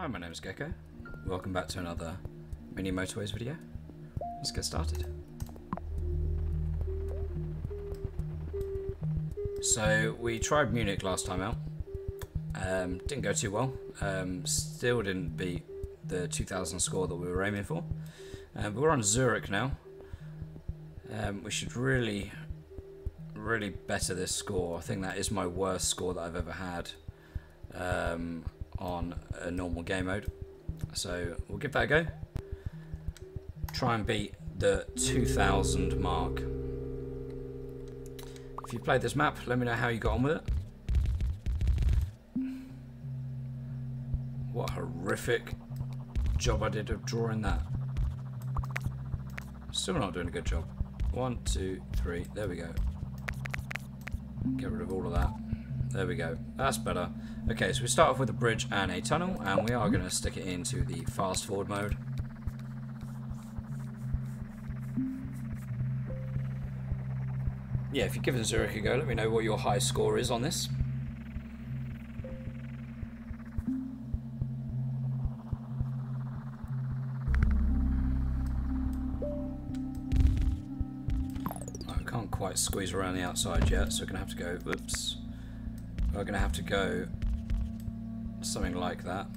Hi, my name is Gecko. Welcome back to another Mini Motorways video. Let's get started. So we tried Munich last time out. Didn't go too well. Still didn't beat the 2000 score that we were aiming for. But we're on Zurich now. We should really better this score. I think that is my worst score that I've ever had on a normal game mode. So we'll give that a go. Try and beat the 2000 mark. If you played this map, let me know how you got on with it. What a horrific job I did of drawing that. Still not doing a good job. 1, 2, 3, there we go. Get rid of all of that. There we go. That's better. Okay, so we start off with a bridge and a tunnel, and we are going to stick it into the fast forward mode. Yeah, if you give it Zurich a go, let me know what your high score is on this. I can't quite squeeze around the outside yet, so we're going to have to go, whoops. We're going to have to go something like that.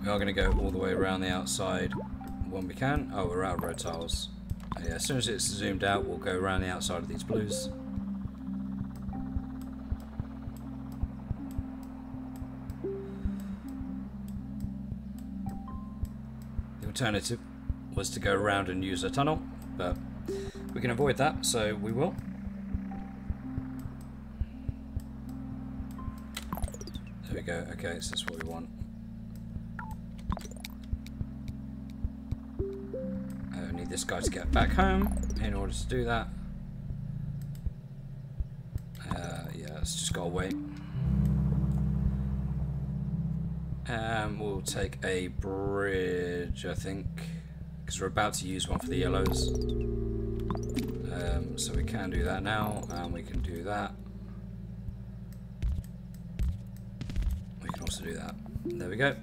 We are going to go all the way around the outside when we can. Oh, we're out of red tiles. Yeah, as soon as it's zoomed out, we'll go around the outside of these blues. The alternative was to go around and use a tunnel, but we can avoid that, so we will. There we go. Okay, so that's what we want. I need this guy to get back home in order to do that. Yeah, it's just gotta wait. We'll take a bridge, I think, because we're about to use one for the yellows. So we can do that now, and we can do that. We can also do that. There we go.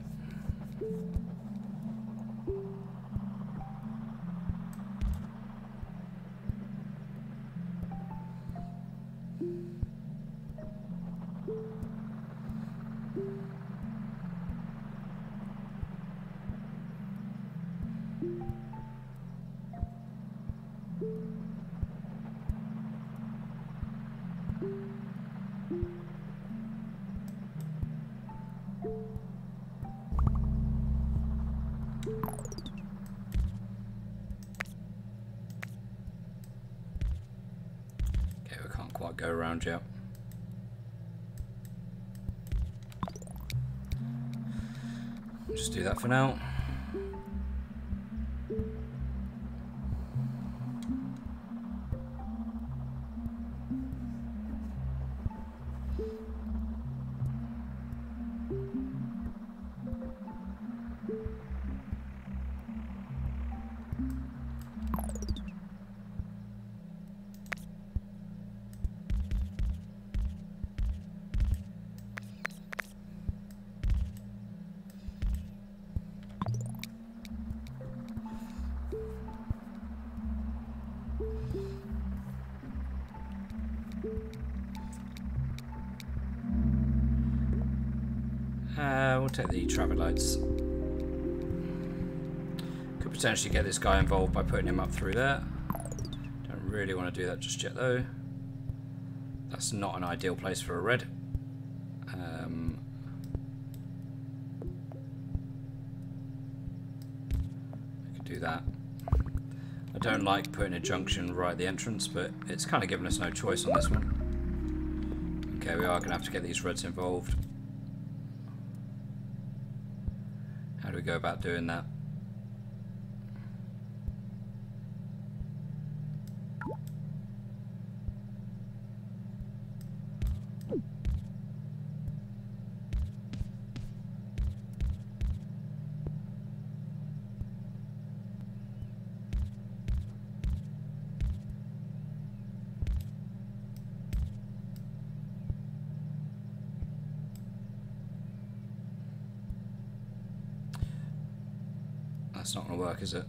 Okay, we can't quite go around yet. Just do that for now. We'll take the traffic lights. Could potentially get this guy involved by putting him up through there. Don't really want to do that just yet though. That's not an ideal place for a red. We could do that. I don't like putting a junction right at the entrance, but it's kind of given us no choice on this one. Okay, we are going to have to get these reds involved. How do we go about doing that? That's not going to work, is it?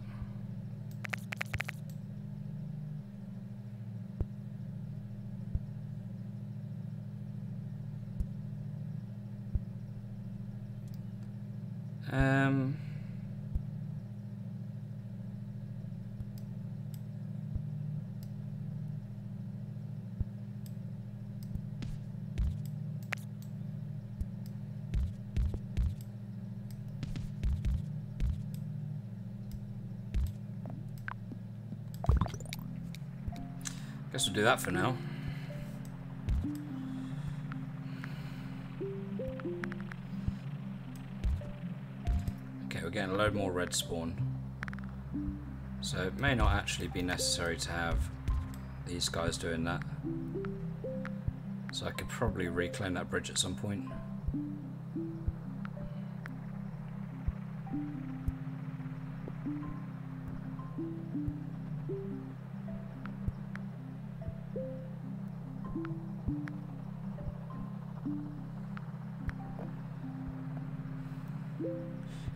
Guess we'll do that for now. Okay, we're getting a load more red spawn. So it may not actually be necessary to have these guys doing that. So I could probably reclaim that bridge at some point.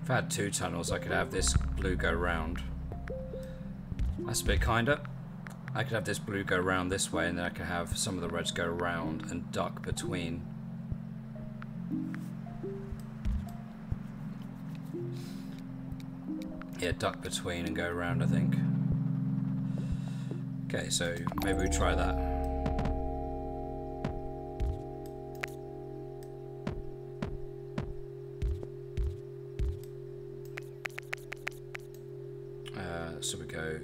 If I had two tunnels, I could have this blue go round. That's a bit kinder. I could have this blue go round this way, and then I could have some of the reds go round and duck between. Yeah, duck between and go around, I think. Okay, so maybe we try that. So we go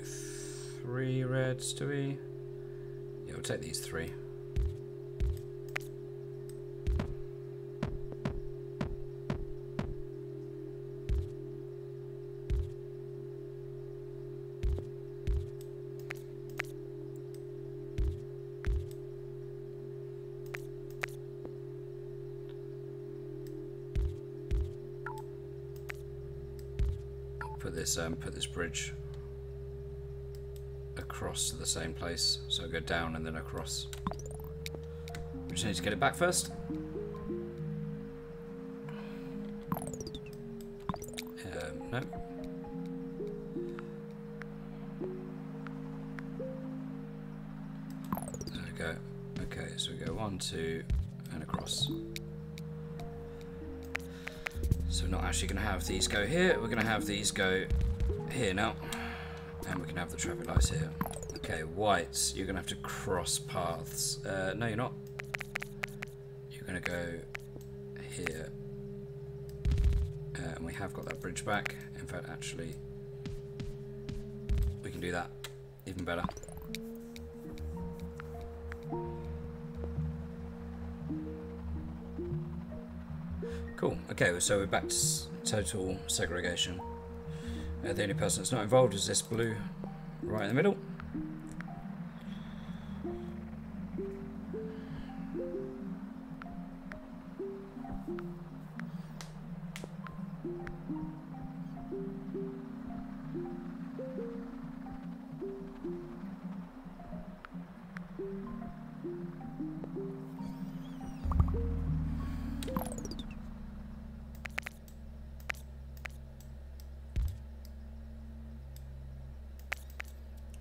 3 reds, do we? Yeah, we'll take these 3. Put this bridge across to the same place, so go down and then across. We just need to get it back first. No. There we go. Okay, so we go 1, 2, and across. So we're not actually going to have these go here, we're going to have these go here now. And we can have the traffic lights here. Okay, whites, you're going to have to cross paths. No, you're not. You're going to go here. And we have got that bridge back. In fact, actually, we can do that. Even better. Cool. Okay, so we're back to total segregation. The only person that's not involved is this blue right in the middle.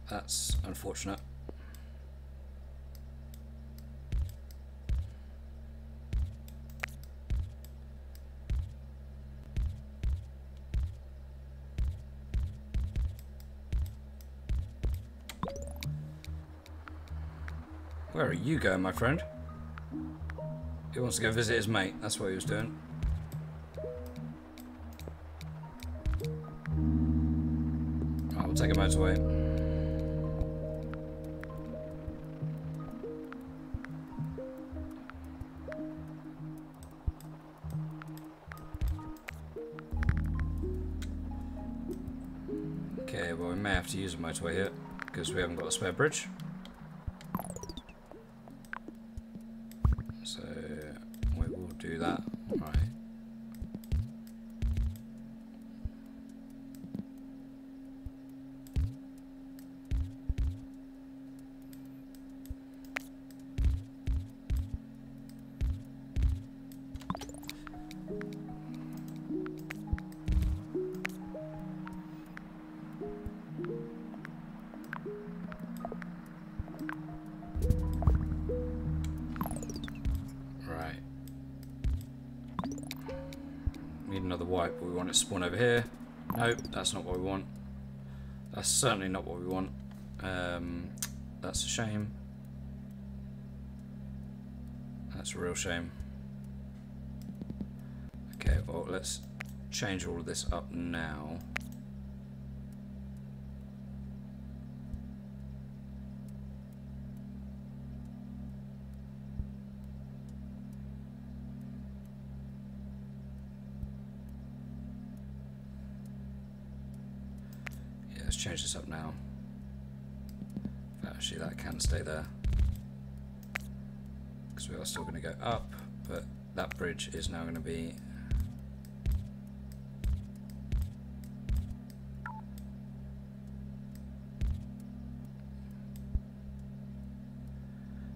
That's unfortunate. Where are you going, my friend? He wants to go visit his mate. That's what he was doing. Right, we'll take a motorway. Okay, well, we may have to use a motorway here because we haven't got a spare bridge. So we will do that. Right. Need another white, but we want it to spawn over here. Nope, that's not what we want. That's certainly not what we want. That's a shame. That's a real shame. Okay, well, let's change all of this up now. Yeah, let's change this up now. Actually, that can stay there. Because we are still going to go up, but that bridge is now going to be...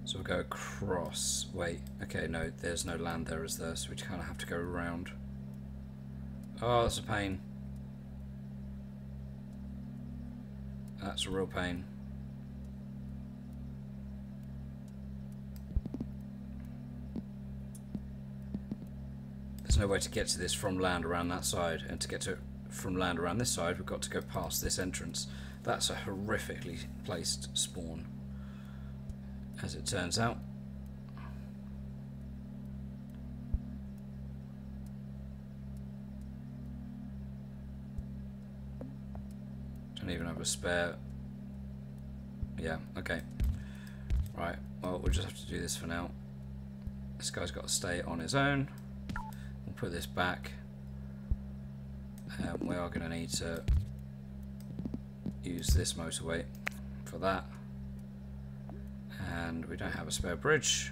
So we'll go across. Wait, okay, no, there's no land there, is there? So we kind of have to go around. Oh, that's a pain. That's a real pain. There's no way to get to this from land around that side, and to get to it from land around this side, we've got to go past this entrance. That's a horrifically placed spawn, as it turns out. Don't even have a spare. Yeah, okay. Right, well, we'll just have to do this for now. This guy's got to stay on his own. We'll put this back. We are going to need to use this motorway for that. And we don't have a spare bridge,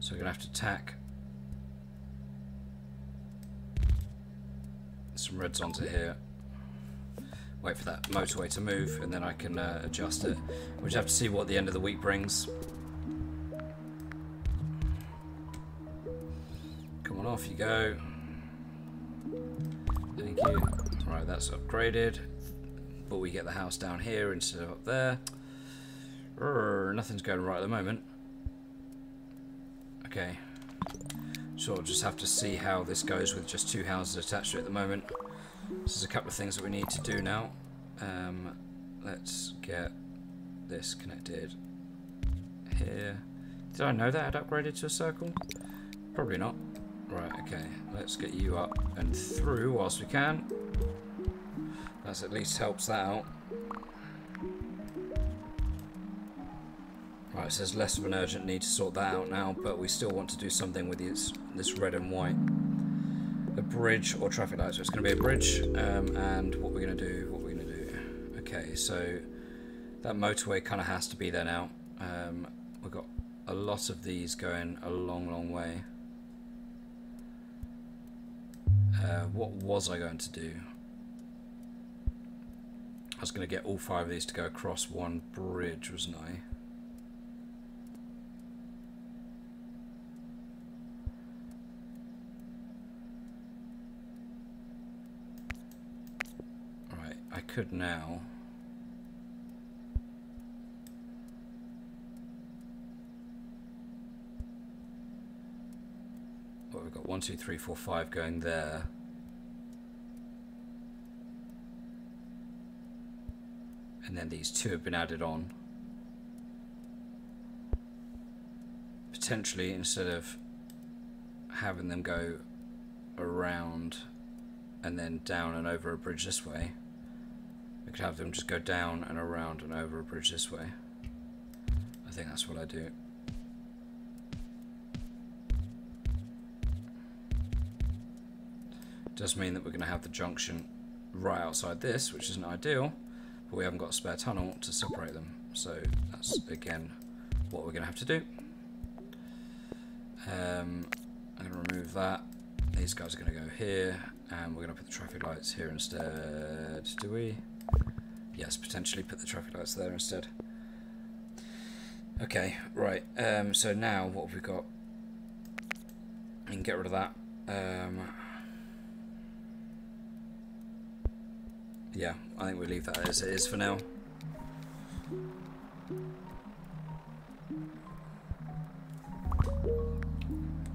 so we're going to have to tack some reds onto here. Wait for that motorway to move, and then I can adjust it. We'll just have to see what the end of the week brings. Come on, off you go. Thank you. Right, that's upgraded, but we get the house down here instead of up there. Nothing's going right at the moment. Okay, so we'll just have to see how this goes with just two houses attached to it at the moment. There's a couple of things that we need to do now. Let's get this connected here. Did I know that had upgraded to a circle? Probably not. Right, okay, let's get you up and through whilst we can. That at least helps that out. Right, so there's less of an urgent need to sort that out now, but we still want to do something with this red and white. A bridge or traffic light, so it's going to be a bridge, and what we're going to do, Okay, so that motorway kind of has to be there now. We've got a lot of these going a long way. What was I going to do? I was going to get all 5 of these to go across one bridge, wasn't I? Right, I could now. Well, we've got 1, 2, 3, 4, 5 going there. And then these 2 have been added on. Potentially, instead of having them go around and then down and over a bridge this way, we could have them just go down and around and over a bridge this way. I think that's what I do. It does mean that we're going to have the junction right outside this, which isn't ideal. But we haven't got a spare tunnel to separate them, so that's again what we're going to have to do. I'm going to remove that. These guys are going to go here, and we're going to put the traffic lights here instead. Do we? Yes, potentially put the traffic lights there instead. Okay, right. So now what have we got? We can get rid of that. Yeah, I think we'll leave that as it is for now.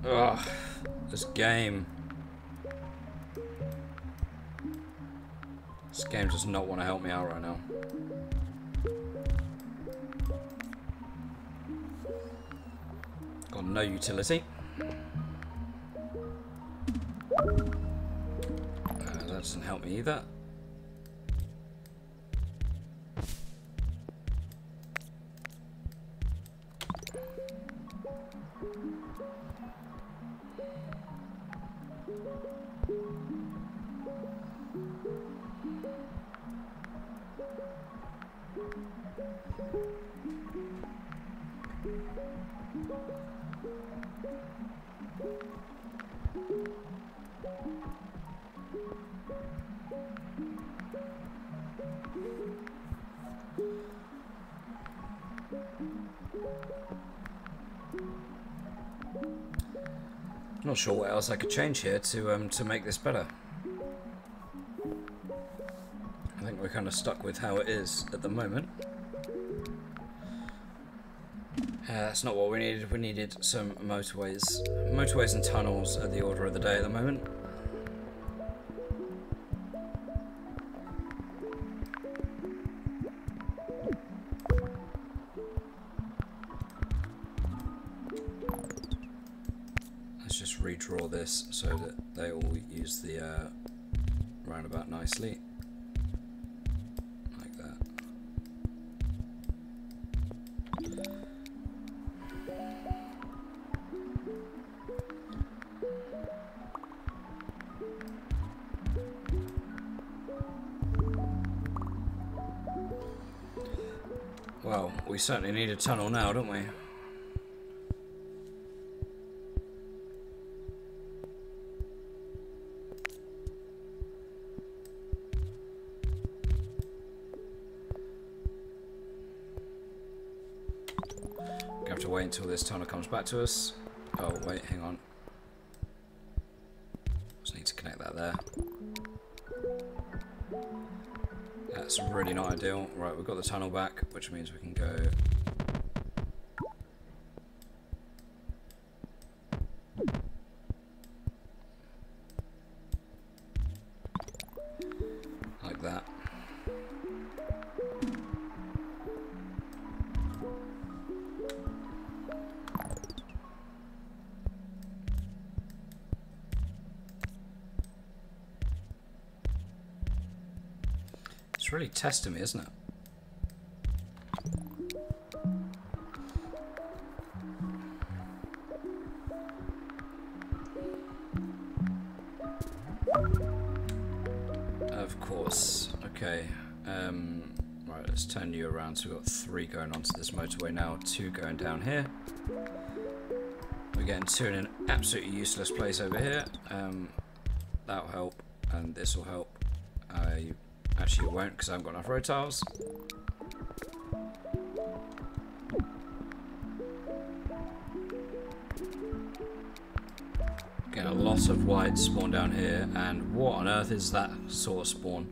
Ugh, this game. This game does not want to help me out right now. Got no utility. That doesn't help me either. Not sure what else I could change here to make this better. I think we're kind of stuck with how it is at the moment. That's not what we needed. We needed some motorways. Motorways and tunnels are the order of the day at the moment. Redraw this so that they all use the roundabout nicely, like that. Well, we certainly need a tunnel now, don't we? Have to wait until this tunnel comes back to us. Oh wait, hang on. Just need to connect that there. That's really not ideal. Right, we've got the tunnel back, which means we can go like that. It's really testing me, isn't it? Of course. Okay. Right, let's turn you around. So we've got 3 going onto this motorway now, 2 going down here. We're getting 2 in an absolutely useless place over here. That'll help, and this will help. Actually, it won't because I haven't got enough road tiles. Getting a lot of white spawn down here, and what on earth is that sort of spawn?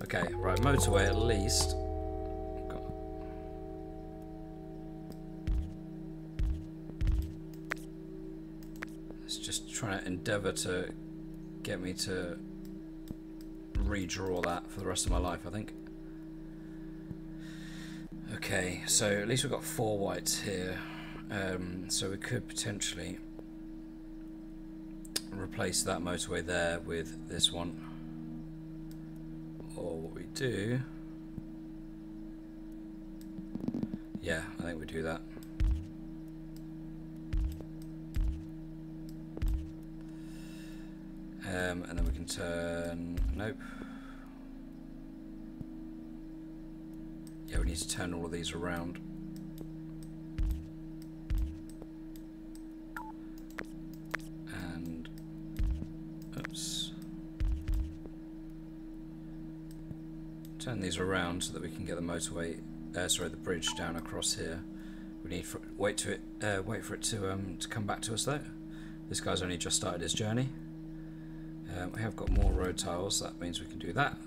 Okay, right, motorway at least. It's just trying to endeavour to get me to redraw that for the rest of my life, I think. Okay, so at least we've got 4 whites here, so we could potentially replace that motorway there with this one, or what we do, yeah, I think we do that. And then we can turn, nope. Yeah, we need to turn all of these around. And, oops. Turn these around so that we can get the motorway, sorry, the bridge down across here. We need for, wait for it to come back to us though. This guy's only just started his journey. We have got more road tiles, that means we can do that.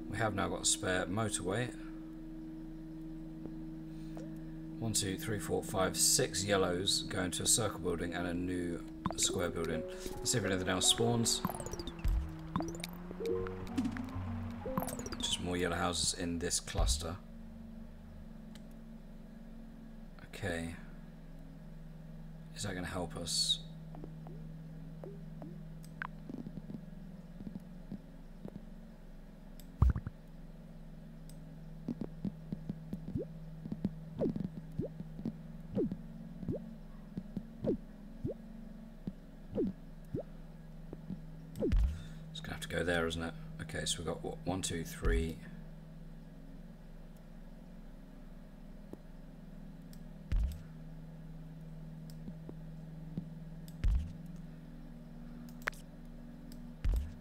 We have now got a spare motorway. 1, 2, 3, 4, 5, 6 yellows going to a circle building and a new square building. Let's see if anything else spawns. Just more yellow houses in this cluster. Okay. Is that going to help us? It's going to have to go there, isn't it? Okay, so we've got what, 1, 2, 3.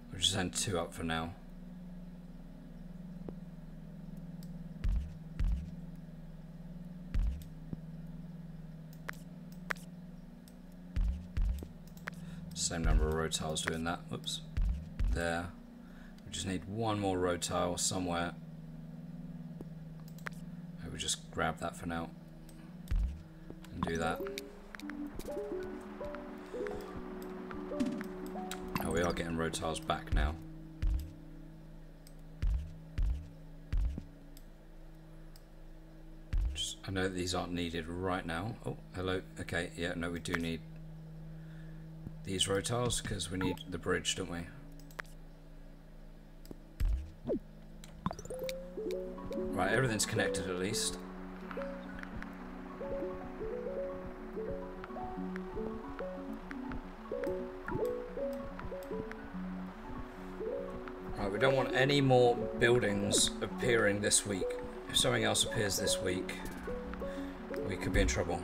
We'll just send 2 up for now. Same number of road tiles doing that. Whoops. There. We just need one more road tile somewhere. Maybe we'll just grab that for now and do that. Oh, we are getting road tiles back now. I know that these aren't needed right now. Oh, hello. Okay, yeah, no, we do need these road tiles because we need the bridge, don't we? Right, everything's connected at least. Right, we don't want any more buildings appearing this week. If something else appears this week, we could be in trouble.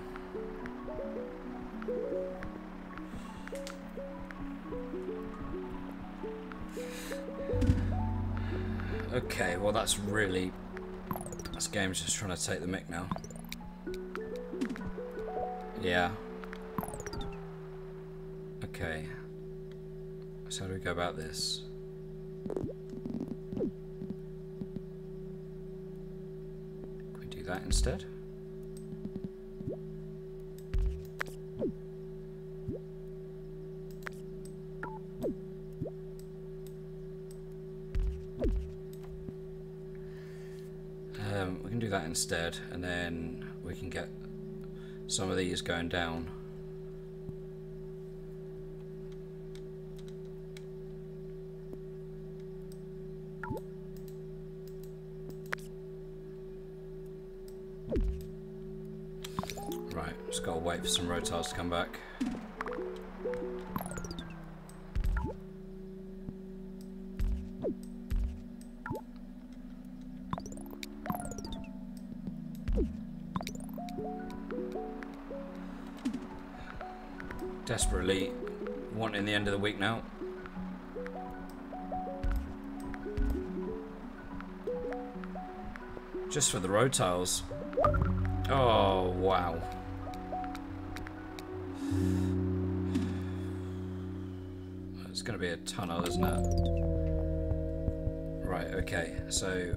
Okay, well that's really... This game's just trying to take the mick now. Yeah. Okay. So how do we go about this? Can we do that instead? We can do that instead, and then we can get some of these going down. Right, just gotta wait for some road tiles to come back. Desperately wanting the end of the week now. Just for the road tiles. Oh, wow. It's going to be a tunnel, isn't it? Right, okay, so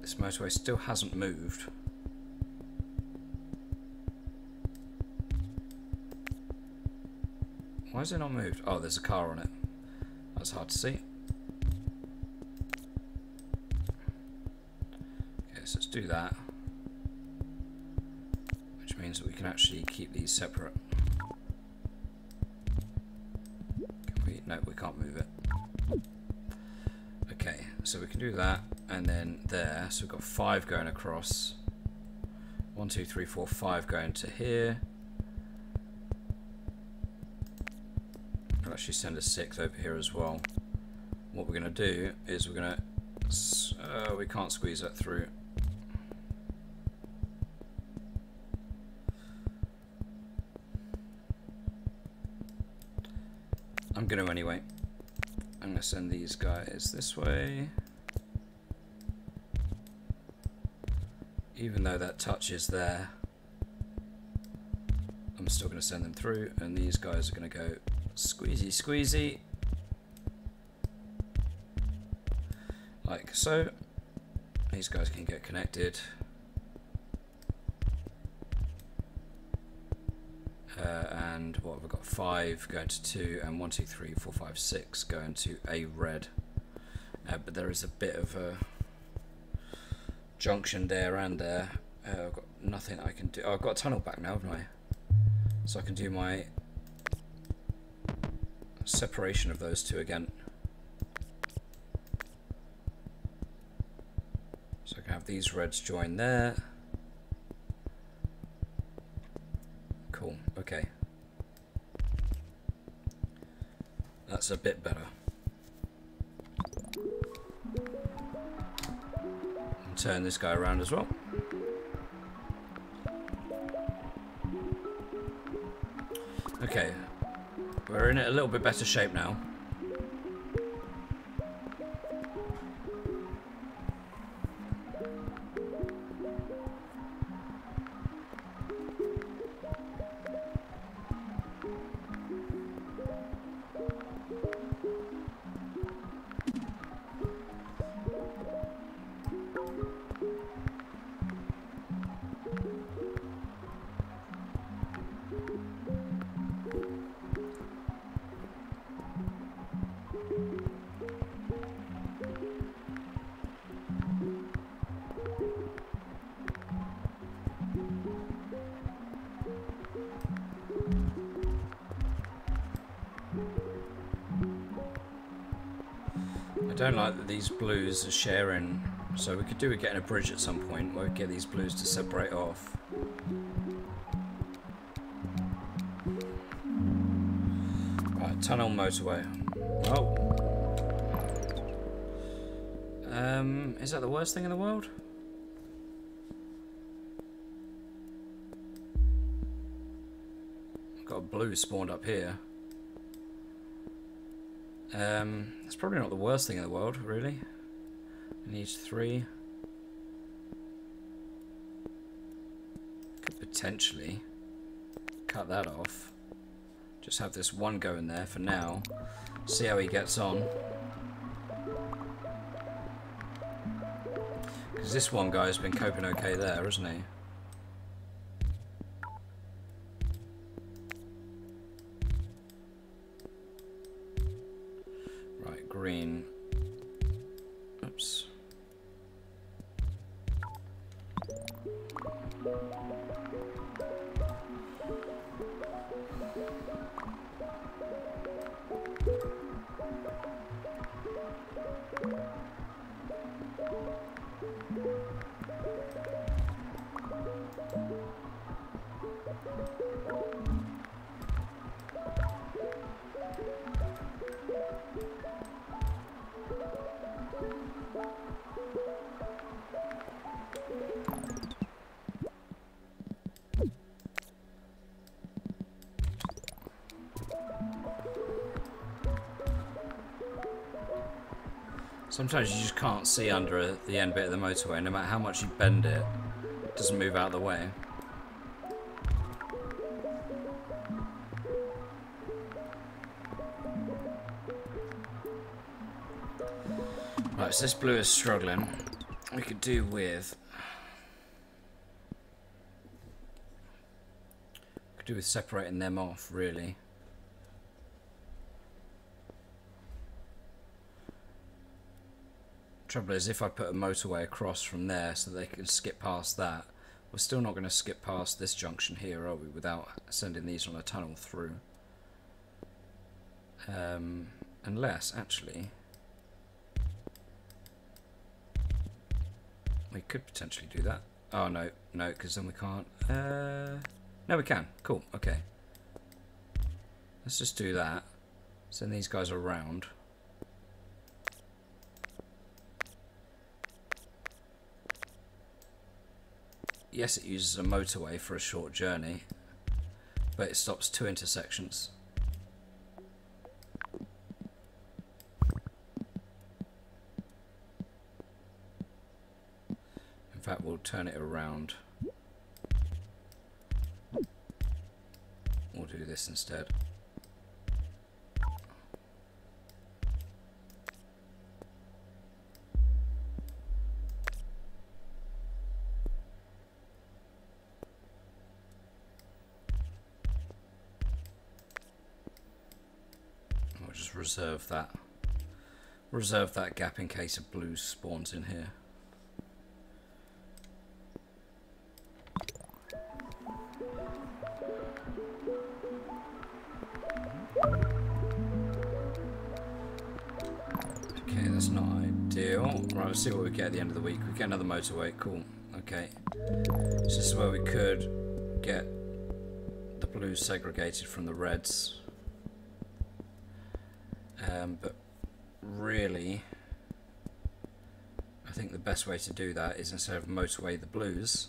this motorway still hasn't moved. Why is it not moved? Oh, there's a car on it. That's hard to see. Okay, so let's do that. Which means that we can actually keep these separate. Can we? No, we can't move it. Okay, so we can do that, and then there. So we've got 5 going across. 1, 2, 3, 4, 5 going to here. I'll actually send a 6th over here as well. What we're going to do is we're going to... we can't squeeze that through. I'm going to anyway. I'm going to send these guys this way. Even though that touch is there, I'm still going to send them through, and these guys are going to go squeezy squeezy like so. These guys can get connected, and what have we got? 5 going to 2, and 1, 2, 3, 4, 5, 6 going to a red, but there is a bit of a junction there and there. I've got nothing I can do. Oh, I've got a tunnel back now, haven't I? So I can do my separation of those two again. So I can have these reds join there. Cool, okay. That's a bit better. And turn this guy around as well. Okay, we're in a little bit better shape now. I don't like that these blues are sharing, so we could do with getting a bridge at some point where we get these blues to separate off. Right, tunnel motorway. Oh. Is that the worst thing in the world? I've got a blue spawned up here. It's probably not the worst thing in the world, really. It needs 3. Could potentially cut that off. Just have this one going there for now. See how he gets on. Because this one guy's been coping okay there, hasn't he? Green. Oops. Sometimes you just can't see under the end bit of the motorway. No matter how much you bend it, it doesn't move out of the way. Right, so this blue is struggling. We could do with... separating them off, really. Trouble is, if I put a motorway across from there so they can skip past that, we're still not going to skip past this junction here, are we, without sending these on a tunnel through. Unless, actually, we could potentially do that. Oh, no, no, because then we can't. No, we can. Cool, okay. Let's just do that. Send these guys around. Yes, it uses a motorway for a short journey, but it stops 2 intersections. In fact, we'll turn it around. We'll do this instead. We'll just reserve that. reserve that gap in case a blue spawns in here. Okay, that's not ideal. Right, let's see what we get at the end of the week. We get another motorway, cool. Okay, so this is where we could get the blues segregated from the reds. But really, I think the best way to do that is instead of motorway the blues,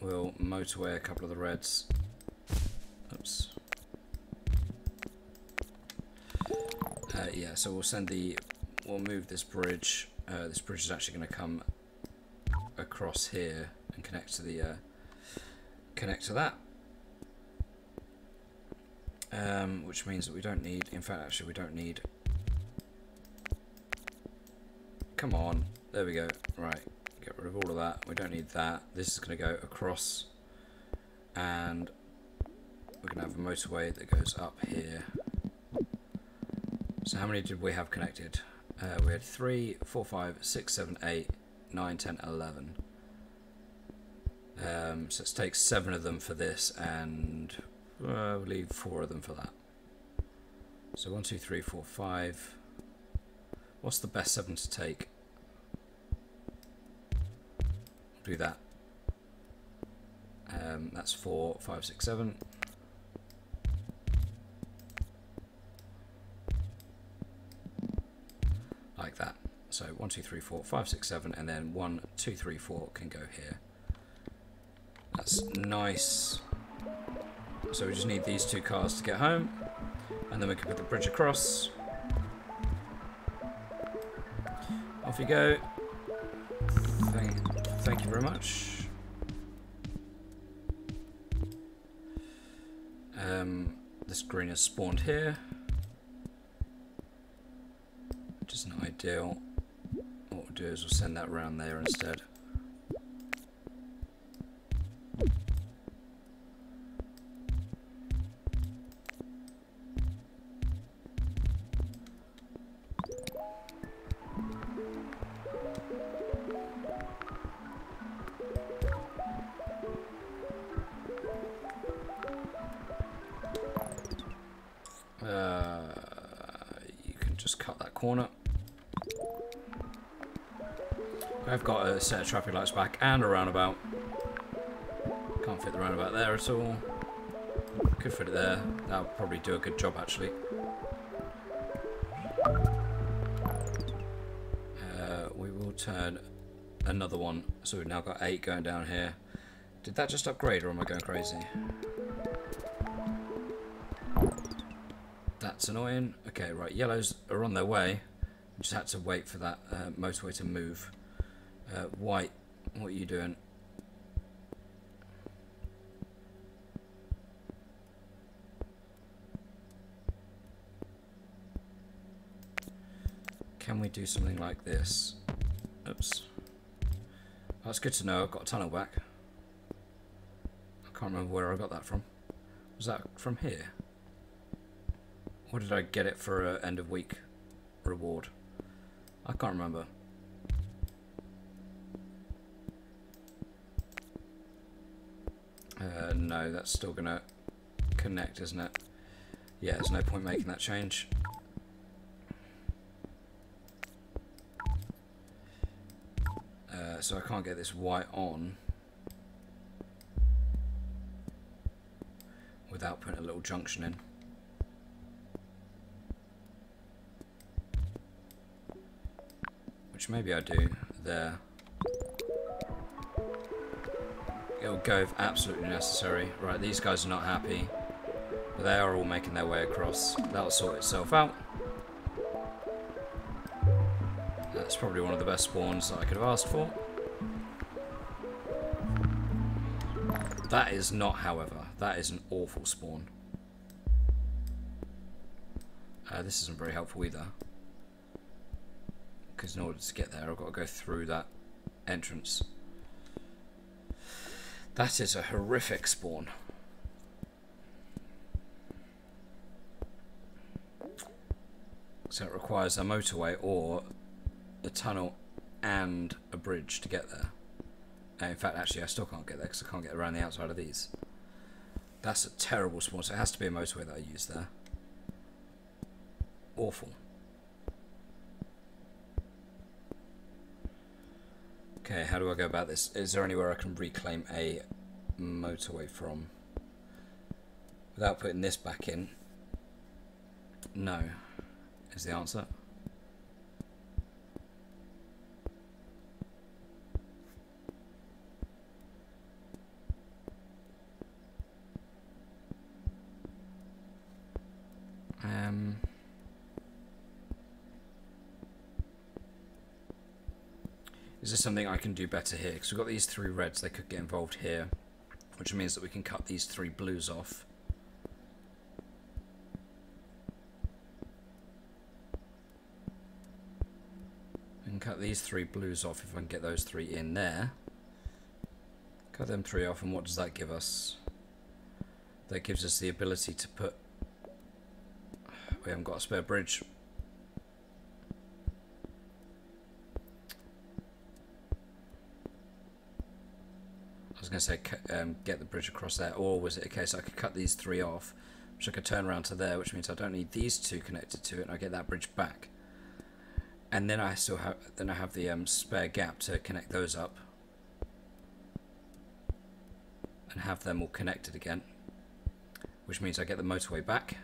we'll motorway a couple of the reds. Oops. Yeah, so we'll move this bridge. This bridge is actually going to come across here and connect to that. Which means that we don't need, in fact actually we don't need, come on, there we go, right, get rid of all of that, we don't need that, this is going to go across, and we're going to have a motorway that goes up here. So how many did we have connected? We had 3, 4, 5, 6, 7, 8, 9, 10, 11. So it takes 7 of them for this, and we'll leave 4 of them for that. So 1, 2, 3, 4, 5. What's the best 7 to take? We'll do that. That's 4, 5, 6, 7. Like that. So 1, 2, 3, 4, 5, 6, 7, and then 1, 2, 3, 4 can go here. That's nice. So we just need these 2 cars to get home, and then we can put the bridge across. Off you go. Thank you very much. This green has spawned here, which is not ideal. What we'll do is we'll send that around there instead. You can just cut that corner. I've got a set of traffic lights back and a roundabout. Can't fit the roundabout there at all. Could fit it there. That'll probably do a good job actually. We will turn another one. So we've now got 8 going down here. Did that just upgrade or am I going crazy? That's annoying. Okay, right, yellows are on their way. Just had to wait for that motorway to move. White, what are you doing? Can we do something like this? Oops. That's good to know. I've got a tunnel back. I can't remember where I got that from. Was that from here? Or did I get it for an end of week reward? I can't remember. No, that's still gonna connect, isn't it? Yeah, there's no point making that change. So I can't get this white on without putting a little junction in. Which maybe I do there. It'll go if absolutely necessary. Right, these guys are not happy, but they are all making their way across. That'll sort itself out. That's probably one of the best spawns that I could have asked for. That is not, however. That is an awful spawn. This isn't very helpful either. Because in order to get there, I've got to go through that entrance. That is a horrific spawn. So it requires a motorway or a tunnel and a bridge to get there. And in fact, actually, I still can't get there because I can't get around the outside of these. That's a terrible spawn, so it has to be a motorway that I use there. Awful. Okay, how do I go about this? Is there anywhere I can reclaim a motorway from without putting this back in? No, is the answer. Is there something I can do better here? Because we've got these 3 reds, they could get involved here, which means that we can cut these 3 blues off. We can cut these 3 blues off if I can get those 3 in there. Cut them 3 off, and what does that give us? That gives us the ability to put... We haven't got a spare bridge. I was going to say get the bridge across there, or was it a case I could cut these 3 off, which I could turn around to there, which means I don't need these 2 connected to it, and I get that bridge back. And then I still have the spare gap to connect those up and have them all connected again, which means I get the motorway back,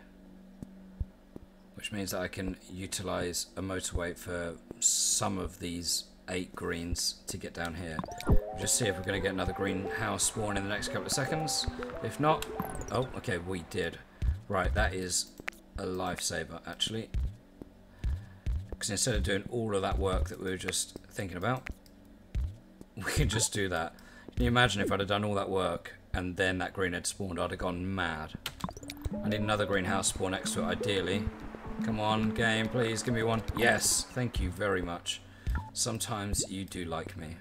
which means that I can utilize a motorway for some of these 8 greens to get down here. We'll just see if we're going to get another greenhouse spawn in the next couple of seconds. If not, oh, okay, we did. Right, that is a lifesaver, actually. Because instead of doing all of that work that we were just thinking about, we can just do that. Can you imagine if I'd have done all that work and then that green had spawned? I'd have gone mad. I need another greenhouse spawn next to it, ideally. Come on, game, please give me one. Yes, thank you very much. Sometimes you do like me.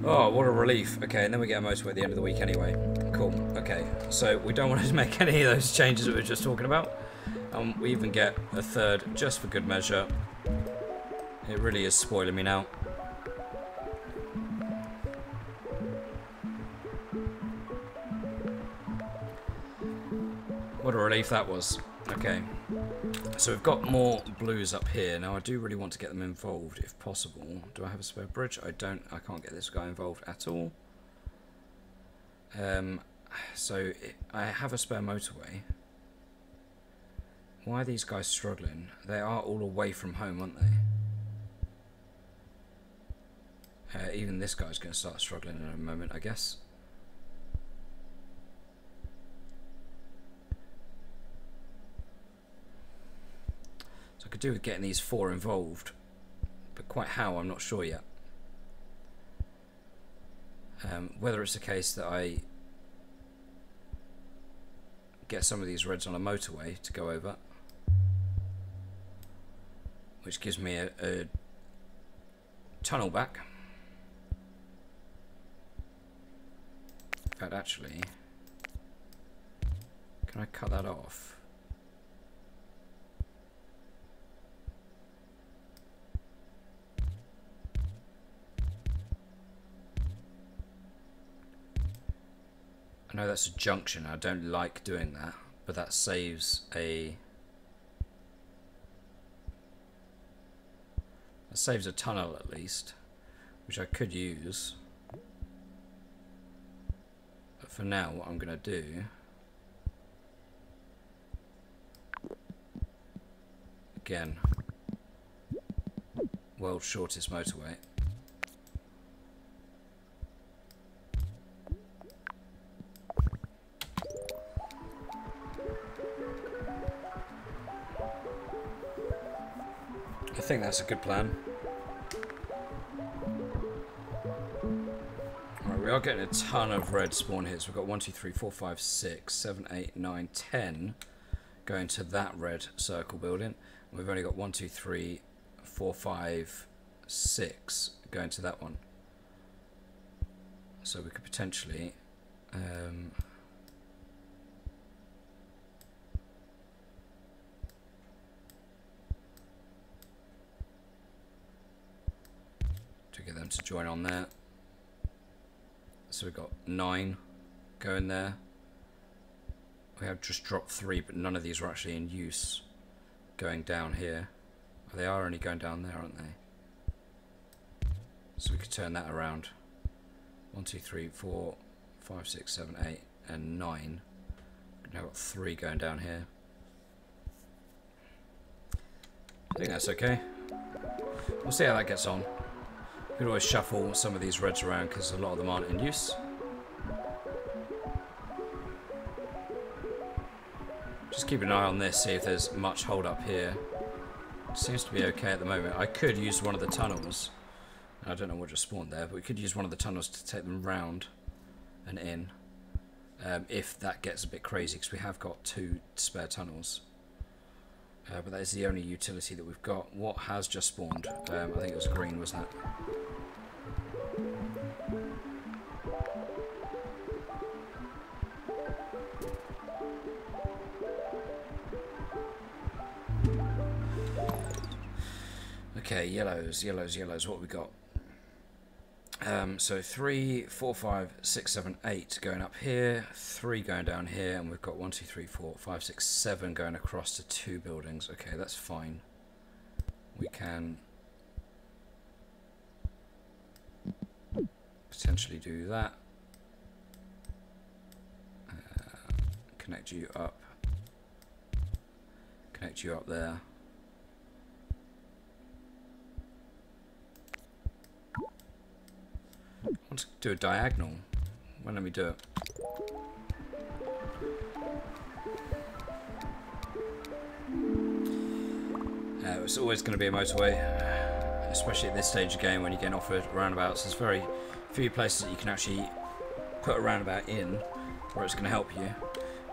Oh, what a relief. Okay, and then we get a motorway at the end of the week anyway. Cool. Okay, so we don't want to make any of those changes that we were just talking about. We even get a 3rd just for good measure. It really is spoiling me now. What a relief that was. Okay, so we've got more blues up here. Now I do really want to get them involved if possible. Do I have a spare bridge? I don't. I can't get this guy involved at all. I have a spare motorway. Why are these guys struggling? They are all away from home, aren't they? Even this guy's going to start struggling in a moment, I guess. So I could do with getting these 4 involved, but quite how, I'm not sure yet. Whether it's the case that I get some of these reds on a motorway to go over, which gives me a tunnel back. In fact, actually, can I cut that off? I know that's a junction, I don't like doing that, but that saves a tunnel at least, which I could use. But for now, what I'm going to do, again, world's shortest motorway. I think that's a good plan. Alright, we are getting a ton of red spawn hits. We've got 1, 2, 3, 4, 5, 6, 7, 8, 9, 10 going to that red circle building. We've only got 1, 2, 3, 4, 5, 6 going to that one. So we could potentially join on there. So we've got 9 going there. We have just dropped 3, but none of these are actually in use going down here. Oh, they are only going down there, aren't they? So we could turn that around. 1, 2, 3, 4, 5, 6, 7, 8, and 9. We've now got 3 going down here. I think that's okay. We'll see how that gets on. We could always shuffle some of these reds around because a lot of them aren't in use. Just keep an eye on this, see if there's much hold up here. It seems to be okay at the moment. I could use one of the tunnels. I don't know what just spawned there, but we could use one of the tunnels to take them round and in. If that gets a bit crazy, because we have got 2 spare tunnels. But that is the only utility that we've got. What has just spawned? I think it was green, wasn't it? Okay, yellows, yellows, yellows. What have we got? So 3, 4, 5, 6, 7, 8 going up here, 3 going down here, and we've got 1, 2, 3, 4, 5, 6, 7 going across to 2 buildings. Okay, that's fine. We can potentially do that. Connect you up. Connect you up there. I want to do a diagonal. When let me do it? It's always going to be a motorway, especially at this stage of the game when you're getting offered roundabouts. There's very few places that you can actually put a roundabout in where it's going to help you.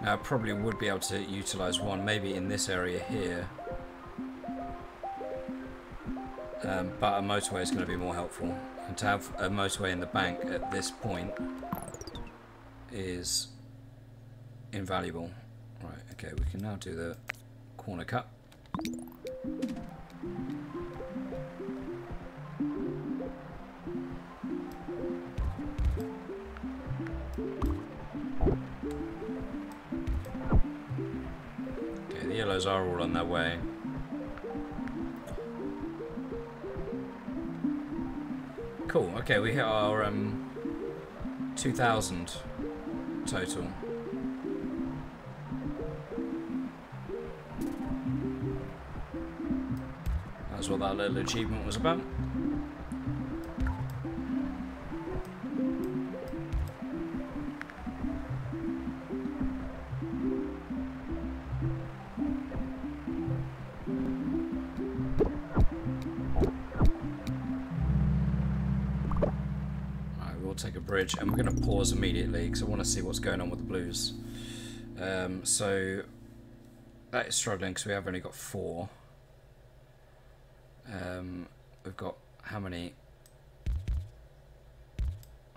Now I probably would be able to utilise one maybe in this area here, but a motorway is going to be more helpful. And to have a motorway in the bank at this point is invaluable. Right, okay, we can now do the corner cut. Okay, the yellows are all on their way. Cool, okay, we hit our 2,000 total. That's what that little achievement was about. Take a bridge, and we're going to pause immediately because I want to see what's going on with the blues. So that is struggling because we have only got 4. We've got how many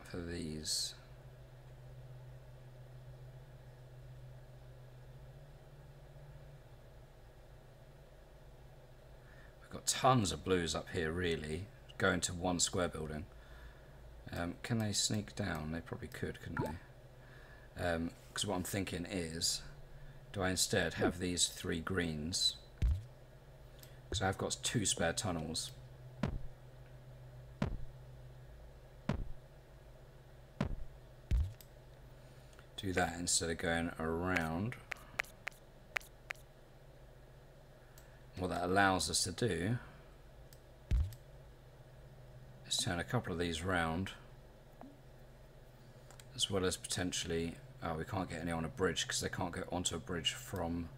for these? We've got tons of blues up here, really, going to 1 square building. Can they sneak down? They probably could, couldn't they? Because what I'm thinking is, do I instead have these 3 greens? Because I've got 2 spare tunnels. Do that instead of going around. What that allows us to do is turn a couple of these round, as well as potentially, oh, we can't get any on a bridge because they can't get onto a bridge from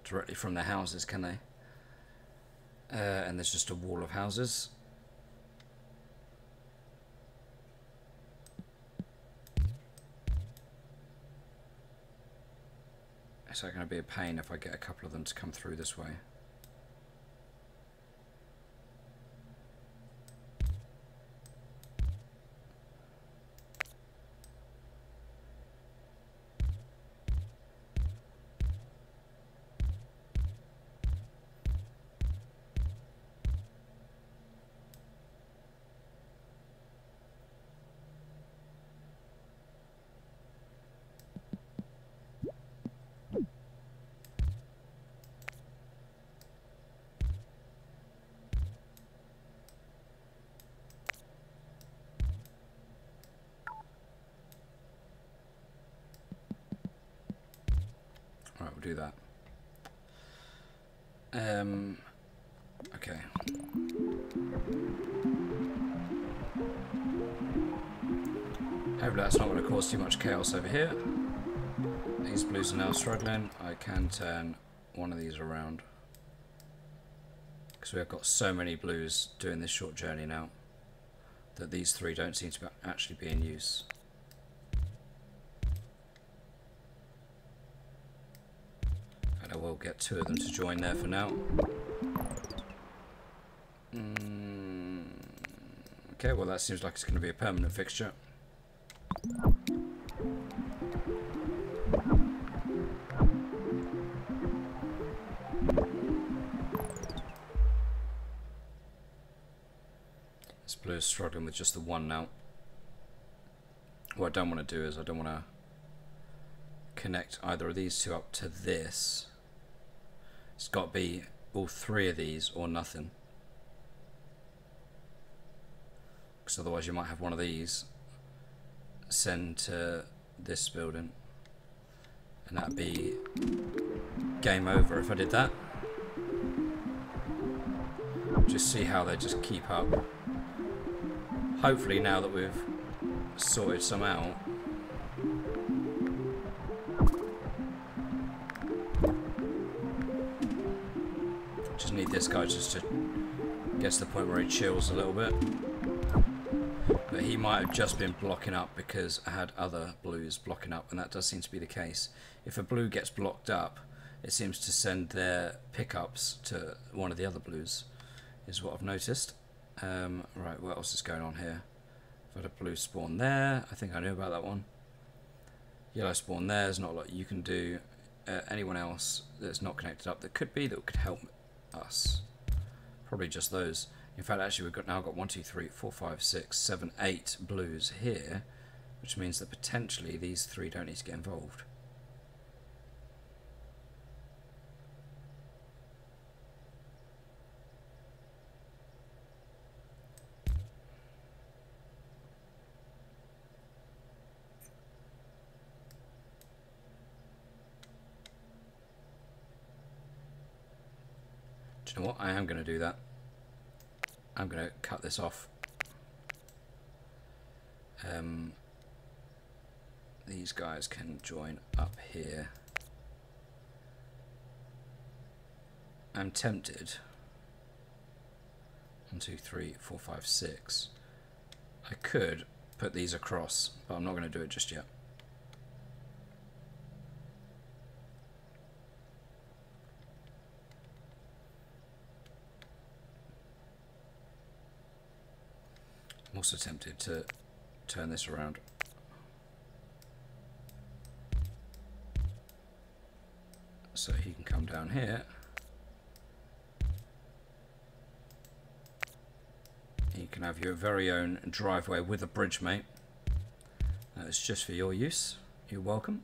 directly from their houses, can they? And there's just a wall of houses. It's not going to be a pain if I get a couple of them to come through this way. we'll do that. Okay. Hopefully that's not going to cause too much chaos over here. These blues are now struggling. I can turn one of these around, because we've got so many blues doing this short journey now that these three don't seem to actually be in use. And I will get two of them to join there for now. Okay, well that seems like it's going to be a permanent fixture. This blue is struggling with just the one now. What I don't want to do is I don't want to connect either of these two up to this. It's got to be all three of these or nothing. Because otherwise you might have one of these send to this building, and that'd be game over if I did that. Just see how they just keep up. Hopefully now that we've sorted some out, just need this guy just to get to the point where he chills a little bit. But he might have just been blocking up because I had other blues blocking up, and that does seem to be the case. If a blue gets blocked up, it seems to send their pickups to one of the other blues, is what I've noticed. Right, what else is going on here? I've had a blue spawn there. I think I knew about that one. Yellow spawn there. There's not a lot you can do. Anyone else that's not connected up that could help us? Probably just those. In fact, actually, we've now got 1, 2, 3, 4, 5, 6, 7, 8 blues here, which means that potentially these three don't need to get involved. Do you know what? I am going to do that. I'm going to cut this off. These guys can join up here. I'm tempted. 1, 2, 3, 4, 5, 6. I could put these across, but I'm not going to do it just yet. I'm also tempted to turn this around. So he can come down here. You can have your very own driveway with a bridge, mate. It's just for your use. You're welcome.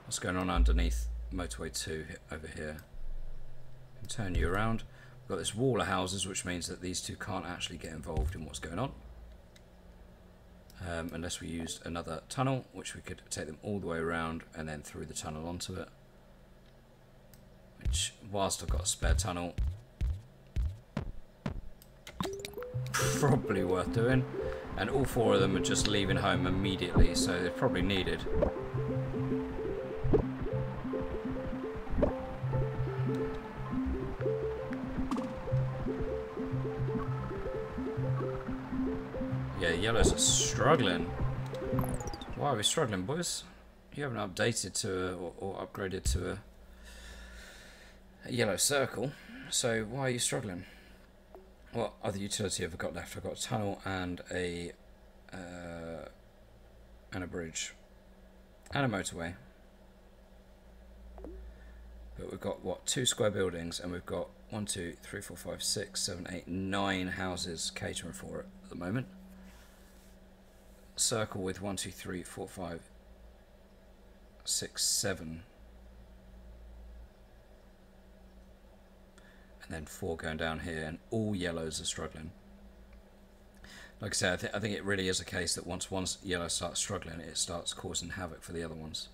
What's going on underneath motorway 2 over here? Turn you around. We've got this wall of houses, which means that these two can't actually get involved in what's going on, unless we used another tunnel, which we could take them all the way around and then through the tunnel onto it, which, whilst I've got a spare tunnel, probably worth doing. And all four of them are just leaving home immediately, so they're probably needed. Yeah, yellows are struggling. Why are we struggling, boys? You haven't updated to or upgraded to a yellow circle, so why are you struggling? What other utility have I got left? I've got a tunnel and a bridge and a motorway. But we've got what, 2 square buildings, and we've got 1, 2, 3, 4, 5, 6, 7, 8, 9 houses catering for it at the moment. Circle with 1, 2, 3, 4, 5, 6, 7, and then 4 going down here, and all yellows are struggling. Like I said, I think it really is a case that once one yellow starts struggling, it starts causing havoc for the other ones.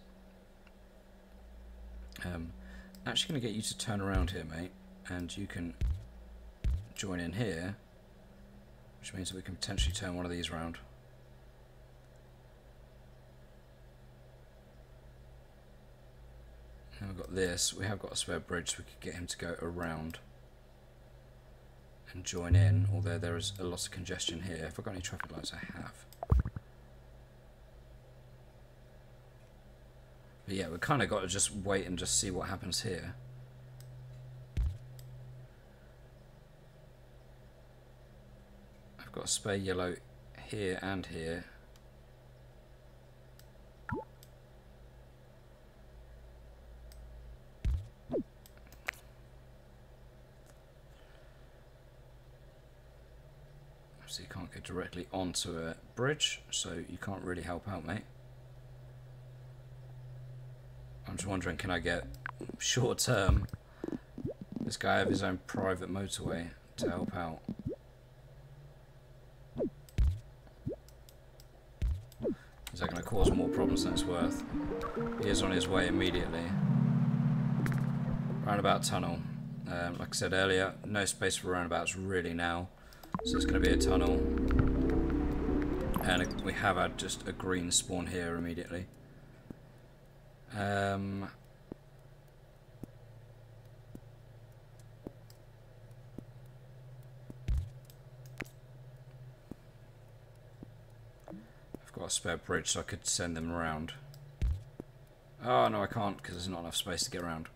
Actually going to get you to turn around here, mate, and you can join in here, which means that we can potentially turn one of these around. And we've got this. We have got a spare bridge, so we could get him to go around and join in, although there is a lot of congestion here. Have I got any traffic lights? I have. But yeah, we've kind of got to just wait and just see what happens here. I've got a spare yellow here and here. So you can't get directly onto a bridge, so you can't really help out, mate. I'm just wondering, can I get short term this guy have his own private motorway to help out? Is that going to cause more problems than it's worth? He is on his way immediately. Roundabout tunnel. Like I said earlier, no space for roundabouts really now. So it's going to be a tunnel. And we have had just a green spawn here immediately. I've got a spare bridge, so I could send them around. Oh no, I can't, because there's not enough space to get around.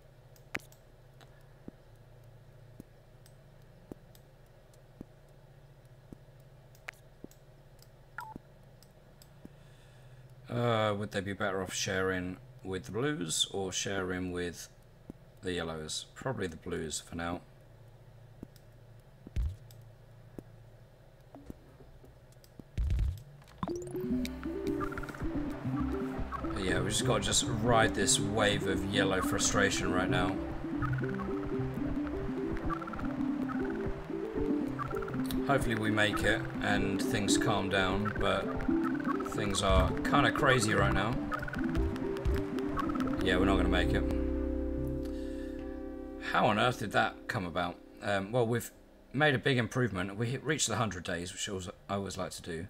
Would they be better off sharing with the blues or sharing with the yellows? Probably the blues for now. But yeah, we just got to ride this wave of yellow frustration right now. Hopefully we make it and things calm down, but things are kind of crazy right now. Yeah, we're not going to make it. How on earth did that come about? Well, we've made a big improvement. We reached the 100 days, which I always like to do.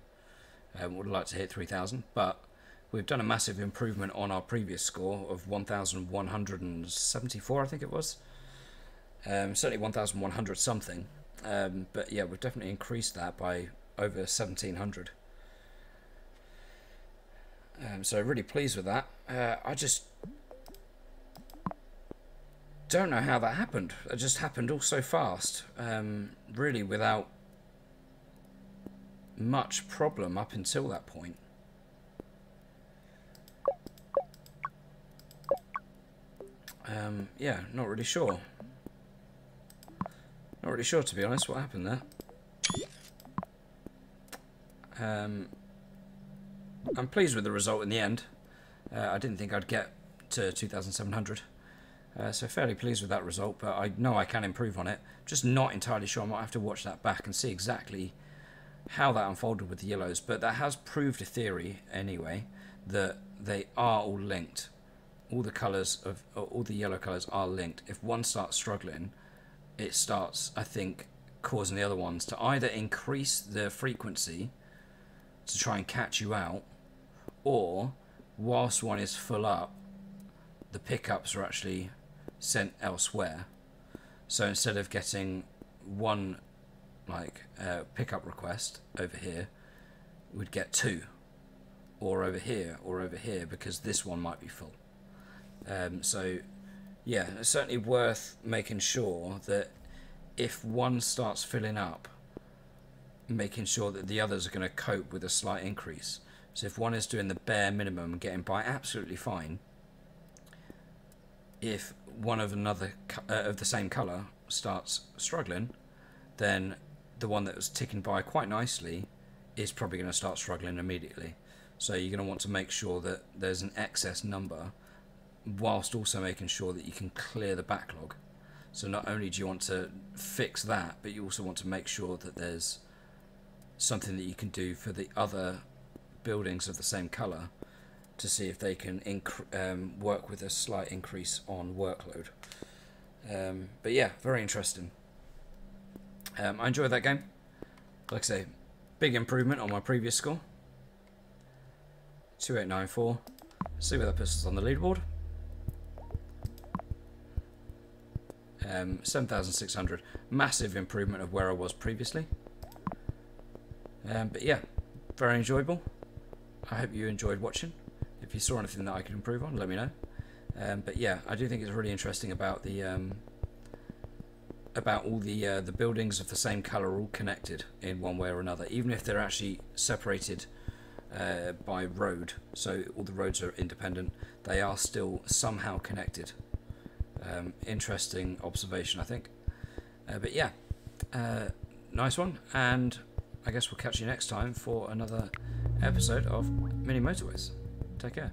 Would like to hit 3,000, but we've done a massive improvement on our previous score of 1,174, I think it was. Certainly 1,100 something. But yeah, we've definitely increased that by over 1,700. So really pleased with that. I just don't know how that happened. It just happened all so fast, really without much problem up until that point. Yeah, not really sure. Not really sure, to be honest, what happened there. I'm pleased with the result in the end. I didn't think I'd get to 2,700. So fairly pleased with that result, but I know I can improve on it. Just not entirely sure. I might have to watch that back and see exactly how that unfolded with the yellows. But that has proved a theory anyway, that they are all linked. All the colours of all the yellow colours are linked. If one starts struggling, it starts, I think, causing the other ones to either increase the frequency to try and catch you out, or whilst one is full up, the pickups are actually sent elsewhere. So instead of getting one pickup request over here, we'd get two, or over here, because this one might be full. So yeah, it's certainly worth making sure that if one starts filling up, making sure that the others are going to cope with a slight increase. So if one is doing the bare minimum and getting by absolutely fine, if one of another of the same colour starts struggling, then the one that was ticking by quite nicely is probably going to start struggling immediately. So you're going to want to make sure that there's an excess number, whilst also making sure that you can clear the backlog. So not only do you want to fix that, but you also want to make sure that there's something that you can do for the other buildings of the same colour to see if they can work with a slight increase on workload. But yeah, very interesting. I enjoyed that game. Like I say, big improvement on my previous score. 2894. See where that puts us on the leaderboard. 7,600. Massive improvement of where I was previously. But yeah, very enjoyable. I hope you enjoyed watching. If you saw anything that I could improve on, let me know. But yeah, I do think it's really interesting about the all the buildings of the same colour all connected in one way or another, even if they're actually separated by road. So all the roads are independent. They are still somehow connected. Interesting observation, I think. But yeah, nice one, and I guess we'll catch you next time for another episode of Mini Motorways. Take care.